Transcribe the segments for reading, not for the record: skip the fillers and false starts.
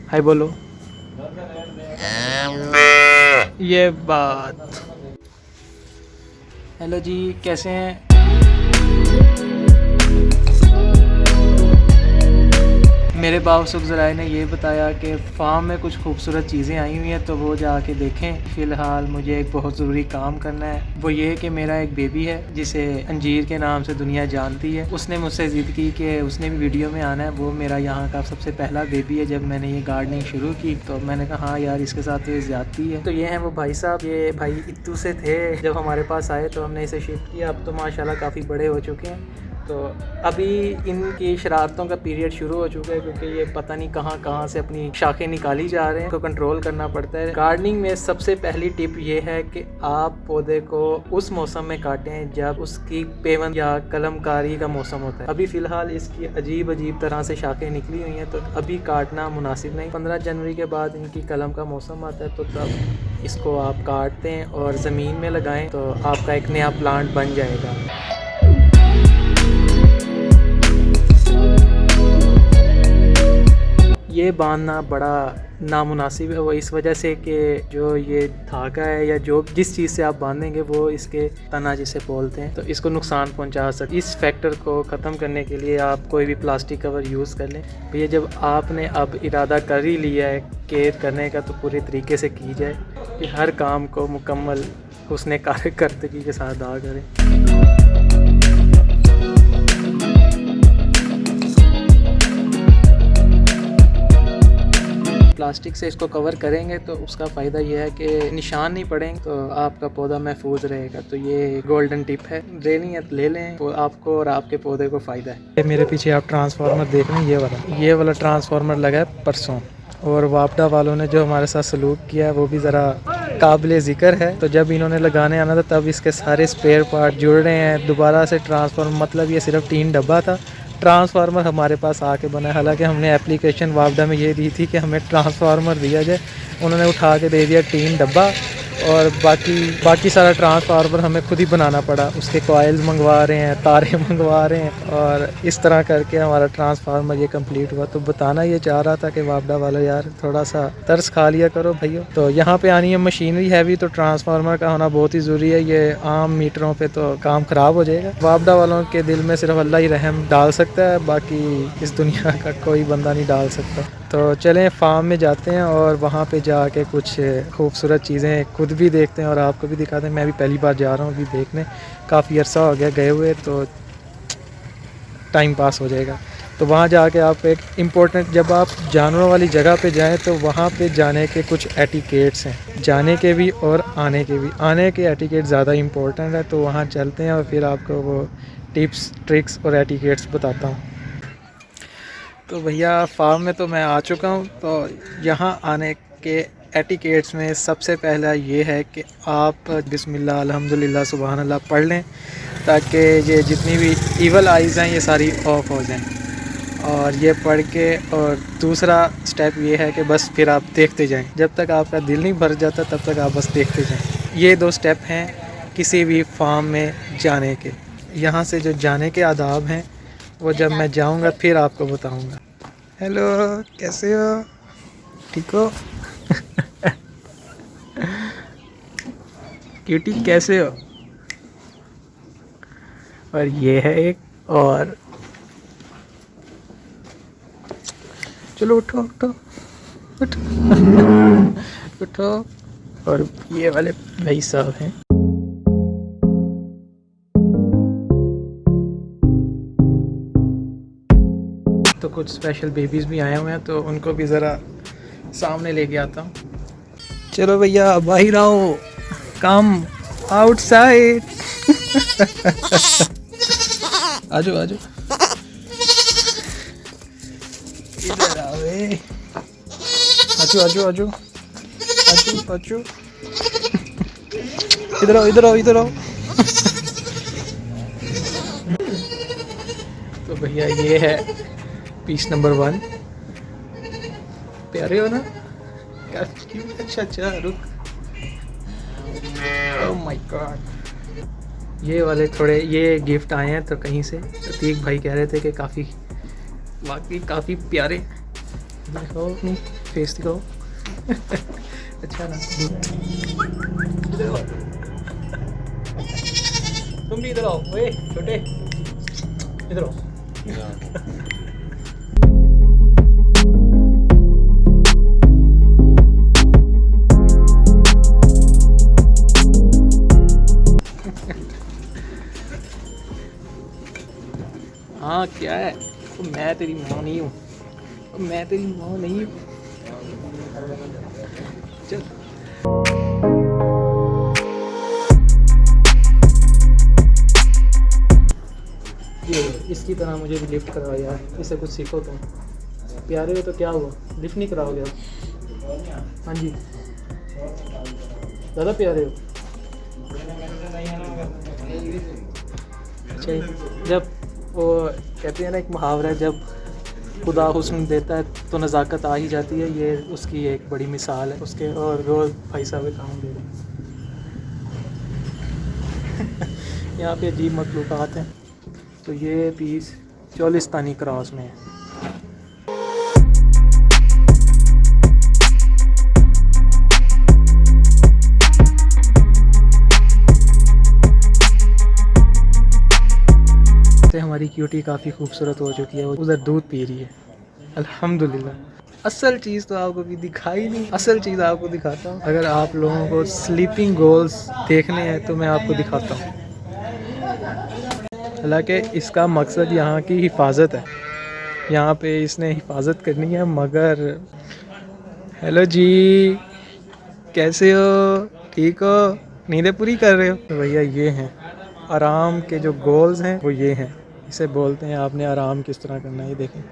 हाय बोलो। ये बात। हेलो जी, कैसे हैं? मेरे बाप सुखजराय ने ये बताया कि फार्म में कुछ खूबसूरत चीज़ें आई हुई हैं, तो वो जाके देखें। फ़िलहाल मुझे एक बहुत ज़रूरी काम करना है, वो ये कि मेरा एक बेबी है जिसे अंजीर के नाम से दुनिया जानती है। उसने मुझसे ज़िद की कि उसने भी वीडियो में आना है। वो मेरा यहाँ का सबसे पहला बेबी है। जब मैंने ये गार्डनिंग शुरू की तो मैंने कहा हाँ यार, इसके साथ तो ये ज़्यादती है। तो ये हैं वो भाई साहब। ये भाई इत्तू से थे जब हमारे पास आए, तो हमने इसे शिफ्ट किया। अब तो माशाल्लाह काफ़ी बड़े हो चुके हैं। तो अभी इनकी शरारतों का पीरियड शुरू हो चुका है, क्योंकि ये पता नहीं कहाँ से अपनी शाखें निकाली जा रहे हैं। इनको कंट्रोल करना पड़ता है। गार्डनिंग में सबसे पहली टिप ये है कि आप पौधे को उस मौसम में काटें जब उसकी पेवन या कलमकारी का मौसम होता है। अभी फ़िलहाल इसकी अजीब तरह से शाखें निकली हुई हैं, तो अभी काटना मुनासिब नहीं। 15 जनवरी के बाद इनकी कलम का मौसम आता है, तो तब इसको आप काट दें और ज़मीन में लगाएं, तो आपका एक नया प्लांट बन जाएगा। ये बांधना बड़ा नामुनासिब है, वो इस वजह से कि जो ये धागा है या जो जिस चीज़ से आप बांधेंगे वो इसके तना जिसे बोलते हैं, तो इसको नुकसान पहुंचा सकते। इस फैक्टर को ख़त्म करने के लिए आप कोई भी प्लास्टिक कवर यूज़ कर लें। भैया जब आपने अब इरादा कर ही लिया है केयर करने का, तो पूरे तरीके से की जाए कि हर काम को मुकम्मल हुस्ने कारकर्दगी के साथ अदा करें। प्लास्टिक से इसको कवर करेंगे तो उसका फ़ायदा ये है कि निशान नहीं पड़ेंगे, तो आपका पौधा महफूज रहेगा। तो ये गोल्डन टिप है, लेनी है ले लें, तो आपको और आपके पौधे को फ़ायदा है। मेरे पीछे आप ट्रांसफार्मर देख रहे हैं, ये वाला ट्रांसफार्मर लगा है परसों, और वापडा वालों ने जो हमारे साथ सलूक किया है वो भी ज़रा काबिल ज़िक्र है। तो जब इन्होंने लगाने आना था तब इसके सारे स्पेयर पार्ट जुड़ रहे हैं दोबारा से। ट्रांसफार्मर मतलब ये सिर्फ 3 डब्बा था, ट्रांसफार्मर हमारे पास आके बना है। हालांकि हमने एप्लीकेशन वापडा में ये दी थी कि हमें ट्रांसफार्मर दिया जाए, उन्होंने उठा के दे दिया 3 डब्बा, और बाकी सारा ट्रांसफार्मर हमें खुद ही बनाना पड़ा। उसके कॉइल्स मंगवा रहे हैं, तारे मंगवा रहे हैं, और इस तरह करके हमारा ट्रांसफार्मर ये कंप्लीट हुआ। तो बताना ये चाह रहा था कि वापडा वाला यार थोड़ा सा तरस खा लिया करो भैया। तो यहाँ पे आनी है मशीनरी हैवी, तो ट्रांसफार्मर का होना बहुत ही ज़रूरी है। ये आम मीटरों पे तो काम ख़राब हो जाएगा। वापडा वालों के दिल में सिर्फ अल्लाह ही रहम डाल सकता है, बाकी इस दुनिया का कोई बंदा नहीं डाल सकता। तो चलें फार्म में जाते हैं और वहाँ पे जाके कुछ खूबसूरत चीज़ें खुद भी देखते हैं और आपको भी दिखाते हैं। मैं भी पहली बार जा रहा हूँ अभी देखने, काफ़ी अरसा हो गया गए हुए, तो टाइम पास हो जाएगा। तो वहाँ जाके आप एक इम्पोर्टेंट, जब आप जानवरों वाली जगह पे जाएं तो वहाँ पे जाने के कुछ एटिकेट्स हैं, जाने के भी और आने के भी। आने के एटिकेट ज़्यादा इम्पोर्टेंट है, तो वहाँ चलते हैं और फिर आपको वो टिप्स ट्रिक्स और एटिकेट्स बताता हूँ। तो भैया फार्म में तो मैं आ चुका हूँ। तो यहाँ आने के एटिकेट्स में सबसे पहला ये है कि आप बिस्मिल्लाह अल्हम्दुलिल्लाह सुबहान अल्लाह पढ़ लें, ताकि ये जितनी भी ईवल आइज़ हैं ये सारी ऑफ हो जाएं। और ये पढ़ के, और दूसरा स्टेप ये है कि बस फिर आप देखते जाएं, जब तक आपका दिल नहीं भर जाता तब तक आप बस देखते जाएं। ये 2 स्टेप हैं किसी भी फार्म में जाने के। यहाँ से जो जाने के आदाब हैं वो जब मैं जाऊँगा फिर आपको बताऊँगा। हेलो, कैसे हो? ठीक हो? क्यूटी कैसे हो? और ये है एक, और चलो उठो उठो उठो उठो। और ये वाले भाई साहब हैं। तो कुछ स्पेशल बेबीज़ भी आए हुए हैं, तो उनको भी ज़रा सामने लेके आता हूँ। चलो भैया बाहर आओ, कम आउटसाइड। आजो आजो, इधर आओ, आजो आजो आजो आजो आजो, इधर आओ इधर आओ इधर आओ। तो भैया ये है पीस नंबर 1। प्यारे हो ना? अच्छा रुक। ओह माय गॉड, ये वाले थोड़े ये गिफ्ट आए हैं तो कहीं से। प्रतीक भाई कह रहे थे कि काफ़ी प्यारे। दिखाओ अपनी फेस दिखाओ। अच्छा ना, इधर आओ। तुम भी इधर आओ, ओए छोटे इधर आओ। हाँ क्या है, तो मैं तेरी माँ नहीं हूँ, मैं तेरी माँ नहीं हूँ। चल ये इसकी तरह मुझे भी लिफ्ट कराओ यार, इससे कुछ सीखो तुम। प्यारे हो तो क्या हुआ, लिफ्ट नहीं कराओगे आप? हाँ जी, ज़्यादा प्यारे हो। अच्छा, जब वो कहते हैं ना एक मुहावरा है, जब खुदा हुस्न देता है तो नज़ाकत आ ही जाती है, ये उसकी एक बड़ी मिसाल है उसके। और रोज़ भाई साहब काम दे रहे हैं। यहाँ पे अजीब मखलूक़ात हैं। तो ये पीस चोलिस्तानी क्रॉस में है। हमारी क्यूटी काफ़ी खूबसूरत हो चुकी है, वो उधर दूध पी रही है अल्हम्दुलिल्लाह। असल चीज़ तो आपको भी दिखाई नहीं, असल चीज़ आपको दिखाता हूँ। अगर आप लोगों को स्लीपिंग गोल्स देखने हैं तो मैं आपको दिखाता हूँ। हालांकि इसका मकसद यहाँ की हिफाजत है, यहाँ पे इसने हिफाजत करनी है। मगर हेलो जी, कैसे हो, ठीक हो, नींदें पूरी कर रहे हो? तो भैया ये हैं आराम के जो गोल्स हैं, वो ये हैं। इसे बोलते हैं आपने आराम किस तरह करना है। ये देखें,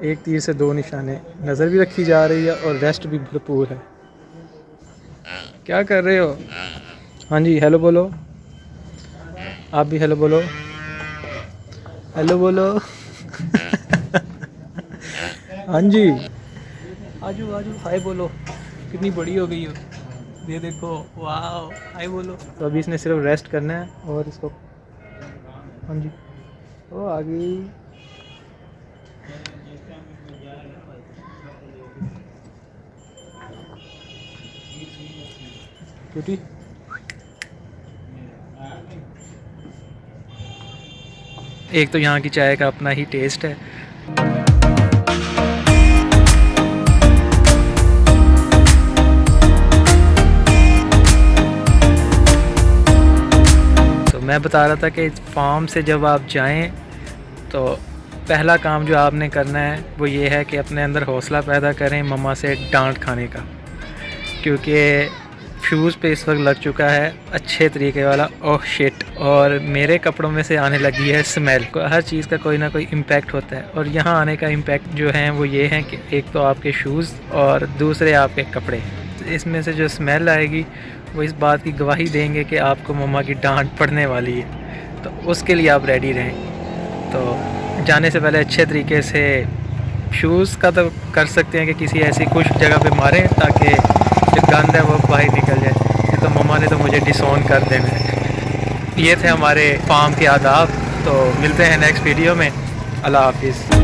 एक तीर से दो निशाने, नज़र भी रखी जा रही है और रेस्ट भी भरपूर है। क्या कर रहे हो? हाँ जी, हेलो बोलो, आप भी हेलो बोलो, हेलो बोलो। हाँ जी, आजू आजू हाय बोलो, कितनी बड़ी हो गई हो, ये देखो, वाह, हाय बोलो। तो अभी इसने सिर्फ रेस्ट करना है और इसको, हाँ जी, वो आ गई। क्यूटी, एक तो यहाँ की चाय का अपना ही टेस्ट है। तो मैं बता रहा था कि फार्म से जब आप जाएं तो पहला काम जो आपने करना है वो ये है कि अपने अंदर हौसला पैदा करें मम्मा से डांट खाने का, क्योंकि फ्यूज़ पे इस वक्त लग चुका है अच्छे तरीके वाला ओह शिट। और मेरे कपड़ों में से आने लगी है स्मेल। हर चीज़ का कोई ना कोई इम्पैक्ट होता है, और यहाँ आने का इम्पैक्ट जो है वो ये है कि एक तो आपके शूज़ और दूसरे आपके कपड़े। इसमें से जो स्मेल आएगी वो इस बात की गवाही देंगे कि आपको मम्मा की डांट पड़ने वाली है। तो उसके लिए आप रेडी रहें। तो जाने से पहले अच्छे तरीके से शूज़ का तो कर सकते हैं कि किसी ऐसी खुश्क जगह पे मारें ताकि जो गंद है वो बाहर निकल जाए। तो मम्मा ने तो मुझे डिसऑन कर देना है। ये थे हमारे फार्म के आदाब। तो मिलते हैं नेक्स्ट वीडियो में। अल्लाह हाफिज़।